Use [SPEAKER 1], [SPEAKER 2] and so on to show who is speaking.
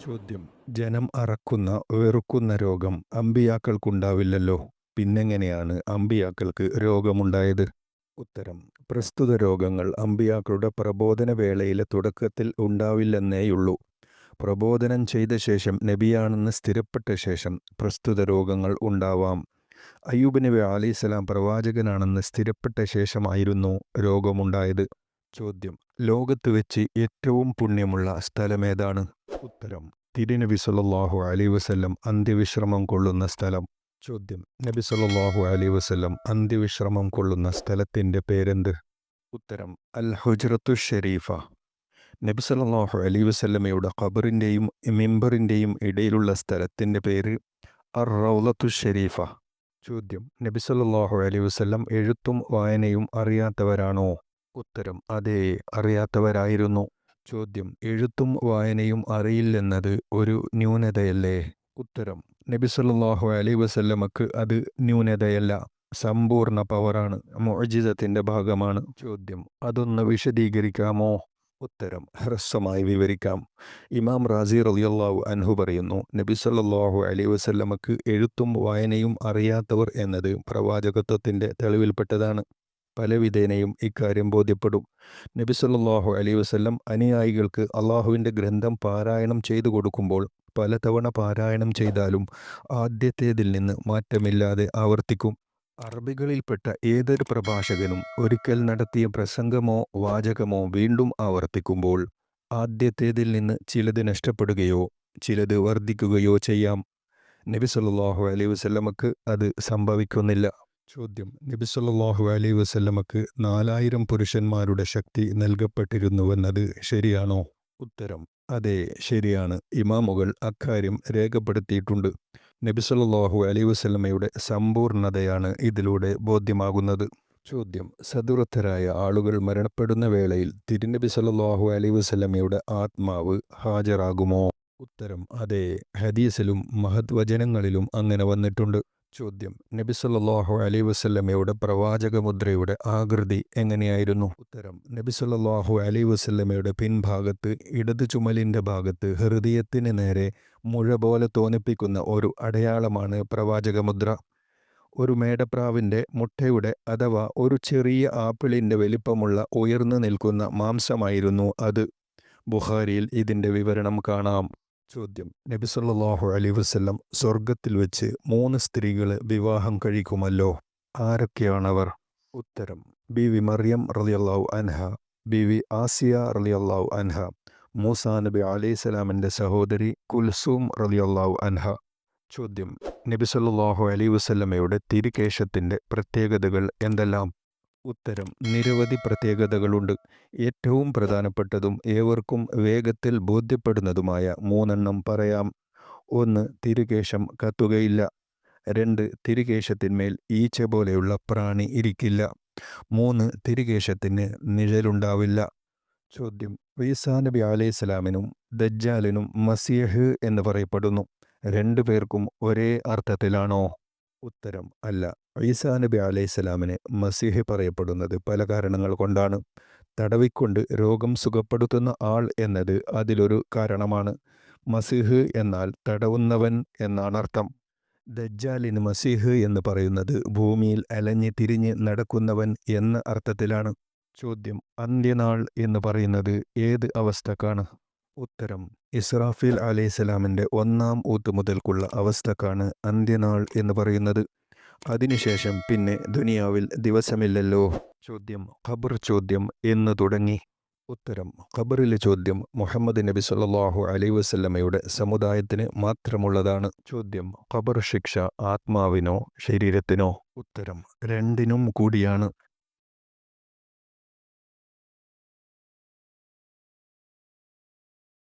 [SPEAKER 1] ചോദ്യം: ജനം അറക്കുന്ന, വെറുക്കുന്ന രോഗം അമ്പിയാക്കൾക്കുണ്ടാവില്ലല്ലോ. പിന്നെങ്ങനെയാണ് അമ്പിയാക്കൾക്ക് രോഗമുണ്ടായത്? ഉത്തരം: പ്രസ്തുത രോഗങ്ങൾ അമ്പിയാക്കളുടെ പ്രബോധന വേളയിലെ തുടക്കത്തിൽ ഉണ്ടാവില്ലെന്നേയുള്ളൂ. പ്രബോധനം ചെയ്ത ശേഷം, നബിയാണെന്ന് സ്ഥിരപ്പെട്ട ശേഷം പ്രസ്തുത രോഗങ്ങൾ ഉണ്ടാവാം. അയ്യൂബ് നബി അലൈഹിസ്സലാം പ്രവാചകനാണെന്ന് സ്ഥിരപ്പെട്ട ശേഷമായിരുന്നു രോഗമുണ്ടായത്. ചോദ്യം: ലോകത്ത് വെച്ച് ഏറ്റവും പുണ്യമുള്ള സ്ഥലമേതാണ്? ഉത്തരം: തിരുനബി സല്ലല്ലാഹു അലൈഹി വസല്ലം അന്ത്യവിശ്രമം കൊള്ളുന്ന സ്ഥലം. ചോദ്യം: നബി സല്ലല്ലാഹു അലൈഹി വസല്ലം അന്ത്യവിശ്രമം കൊള്ളുന്ന സ്ഥലത്തിൻ്റെ പേരെന്ത്? ഉത്തരം: അൽ ഹുജ്റത്തു ഷരീഫ. നബി സല്ലല്ലാഹു അലൈഹി വസല്ലമയുടെ ഖബറിൻ്റെയും മിമ്പറിൻ്റെയും ഇടയിലുള്ള സ്ഥലത്തിൻ്റെ പേര് അർ റൗളത്തു ഷരീഫ. ചോദ്യം: നബി സല്ലല്ലാഹു അലൈഹി വസല്ലം എഴുത്തും വായനയും അറിയാത്തവരാണോ? ഉത്തരം: അതേ, അറിയാത്തവരായിരുന്നു. ചോദ്യം: എഴുത്തും വായനയും അറിയില്ലെന്നത് ഒരു ന്യൂനതയല്ലേ? ഉത്തരം: നബി സല്ലല്ലാഹു അലൈഹി വസല്ലമക്ക് അത് ന്യൂനതയല്ല, സമ്പൂർണ്ണ പവറാണ്, മുഅ്ജിസത്തിൻ്റെ ഭാഗമാണ്. ചോദ്യം: അതൊന്ന് വിശദീകരിക്കാമോ? ഉത്തരം: ഹ്രസ്വമായി വിവരിക്കാം. ഇമാം റാസി റളിയല്ലാഹു അൻഹു പറയുന്നു, നബി സല്ലല്ലാഹു അലൈഹി വസല്ലമക്ക് എഴുത്തും വായനയും അറിയാത്തവർ എന്നത് പ്രവാചകത്വത്തിൻ്റെ തെളിവിൽപ്പെട്ടതാണ്. പലവിധേനയും ഇക്കാര്യം ബോധ്യപ്പെടും. നബി സല്ലല്ലാഹു അലൈഹി വസല്ലം അനുയായികൾക്ക് അള്ളാഹുവിൻ്റെ ഗ്രന്ഥം പാരായണം ചെയ്തു കൊടുക്കുമ്പോൾ പലതവണ പാരായണം ചെയ്താലും ആദ്യത്തേതിൽ നിന്ന് മാറ്റമില്ലാതെ ആവർത്തിക്കും. അറബികളിൽപ്പെട്ട ഏതൊരു പ്രഭാഷകനും ഒരിക്കൽ നടത്തിയ പ്രസംഗമോ വാചകമോ വീണ്ടും ആവർത്തിക്കുമ്പോൾ ആദ്യത്തേതിൽ നിന്ന് ചിലത് നഷ്ടപ്പെടുകയോ ചിലത് വർദ്ധിക്കുകയോ ചെയ്യാം. നബി സല്ലല്ലാഹു അലൈഹി വസല്ലമക്ക് അത് സംഭവിക്കുന്നില്ല. ചോദ്യം: നബി സല്ലല്ലാഹു അലൈഹി വസല്ലമക്ക് 4000 പുരുഷന്മാരുടെ ശക്തി നൽകപ്പെട്ടിരുന്നുവെന്നത് ശരിയാണോ? ഉത്തരം: അതെ, ശരിയാണ്. ഇമാമുകൾ അക്കാര്യം രേഖപ്പെടുത്തിയിട്ടുണ്ട്. നബി സല്ലല്ലാഹു അലൈഹി വസല്ലമയുടെ സമ്പൂർണ്ണതയാണ് ഇതിലൂടെ ബോധ്യമാകുന്നത്. ചോദ്യം: സദുരത്തരായ ആളുകൾ മരണപ്പെടുന്ന വേളയിൽ തിരുനബി സല്ലല്ലാഹു അലൈഹി വസല്ലമയുടെ ആത്മാവ് ഹാജരാകുമോ? ഉത്തരം: അതെ, ഹദീസിലും മഹത് വചനങ്ങളിലും അങ്ങനെ വന്നിട്ടുണ്ട്. ചോദ്യം: നബി സല്ലല്ലാഹു അലൈഹി വസല്ലമയുടെ പ്രവാചക മുദ്രയുടെ ആകൃതി എങ്ങനെയായിരുന്നു? ഉത്തരം: നബി സല്ലല്ലാഹു അലൈഹി വസല്ലമയുടെ പിൻഭാഗത്ത് ഇടത് ചുമലിൻ്റെ ഭാഗത്ത് ഹൃദയത്തിന് നേരെ മുഴ പോലെ തോന്നിപ്പിക്കുന്ന ഒരു അടയാളമാണ് പ്രവാചക മുദ്ര. ഒരു മേടപ്രാവിൻ്റെ മുട്ടയുടെ അഥവാ ഒരു ചെറിയ ആപ്പിളിൻ്റെ വലിപ്പമുള്ള ഉയർന്നു നിൽക്കുന്ന മാംസമായിരുന്നു അത്. ബുഖാരിയിൽ ഇതിൻ്റെ വിവരണം കാണാം. ചോദ്യം: നബി സല്ലല്ലാഹു അലൈഹി വസല്ലം സ്വർഗത്തിൽ വെച്ച് 3 സ്ത്രീകളെ വിവാഹം കഴിക്കുമല്ലോ. ആരൊക്കെയാണവർ? ഉത്തരം: ബീവി മറിയം റളിയല്ലാഹു അൻഹ, ബീവി ആസിയ റളിയല്ലാഹു അൻഹ, മൂസാ നബി അലൈഹിസ്സലാമിൻ്റെ സഹോദരി കുൽസൂം റളിയല്ലാഹു അൻഹ. ചോദ്യം: നബി സല്ലല്ലാഹു അലൈഹി വസല്ലമയുടെ തിരുകേശത്തിൻ്റെ പ്രത്യേകതകൾ എന്തെല്ലാം? ഉത്തരം: നിരവധി പ്രത്യേകതകളുണ്ട്. ഏറ്റവും പ്രധാനപ്പെട്ടതും ഏവർക്കും വേഗത്തിൽ ബോധ്യപ്പെടുന്നതുമായ 3 പറയാം. 1. തിരുകേശം കത്തുകയില്ല. 2. തിരുകേശത്തിന്മേൽ ഈച്ച പോലെയുള്ള പ്രാണി ഇരിക്കില്ല. 3. തിരുകേശത്തിന് നിഴലുണ്ടാവില്ല. ചോദ്യം: ഈസാ നബി അലൈഹിസ്സലാമിനും ദജ്ജാലിനും മസീഹ് എന്ന് പറയപ്പെടുന്നു. 2 പേർക്കും ഒരേ അർത്ഥത്തിലാണോ? ഉത്തരം: അല്ല. ഈസാ നബി അലൈഹിസ്സലാമിന് മസീഹ് പറയപ്പെടുന്നത് പല കാരണങ്ങൾ കൊണ്ടാണ്. തടവിക്കൊണ്ട് രോഗം സുഖപ്പെടുത്തുന്ന ആൾ എന്നത് അതിലൊരു കാരണമാണ്. മസീഹ് എന്നാൽ തടവുന്നവൻ എന്നാണർത്ഥം. ദജ്ജാലിന് മസീഹ് എന്ന് പറയുന്നത് ഭൂമിയിൽ അലഞ്ഞ് തിരിഞ്ഞ് നടക്കുന്നവൻ എന്ന അർത്ഥത്തിലാണ്. ചോദ്യം: അന്ത്യനാൾ എന്ന് പറയുന്നത് ഏത് അവസ്ഥക്കാണ്? ഉത്തരം: ഇസ്രാഫീൽ അലൈഹിസ്സലാമിൻ്റെ 1-ാം ഊത്ത് മുതൽക്കുള്ള അവസ്ഥക്കാണ് അന്ത്യനാൾ എന്ന് പറയുന്നത്. അതിനുശേഷം പിന്നെ ദുനിയാവിൽ ദിവസമില്ലല്ലോ. ചോദ്യം: ഖബർ ചോദ്യം എന്ന് തുടങ്ങി? ഉത്തരം: ഖബറിലെ ചോദ്യം മുഹമ്മദ് നബി സല്ലല്ലാഹു അലൈഹി വസല്ലമയുടെ സമുദായത്തിന് മാത്രമുള്ളതാണ്. ചോദ്യം: ഖബർ ശിക്ഷ ആത്മാവിനോ ശരീരത്തിനോ? ഉത്തരം: രണ്ടിനും കൂടിയാണ്.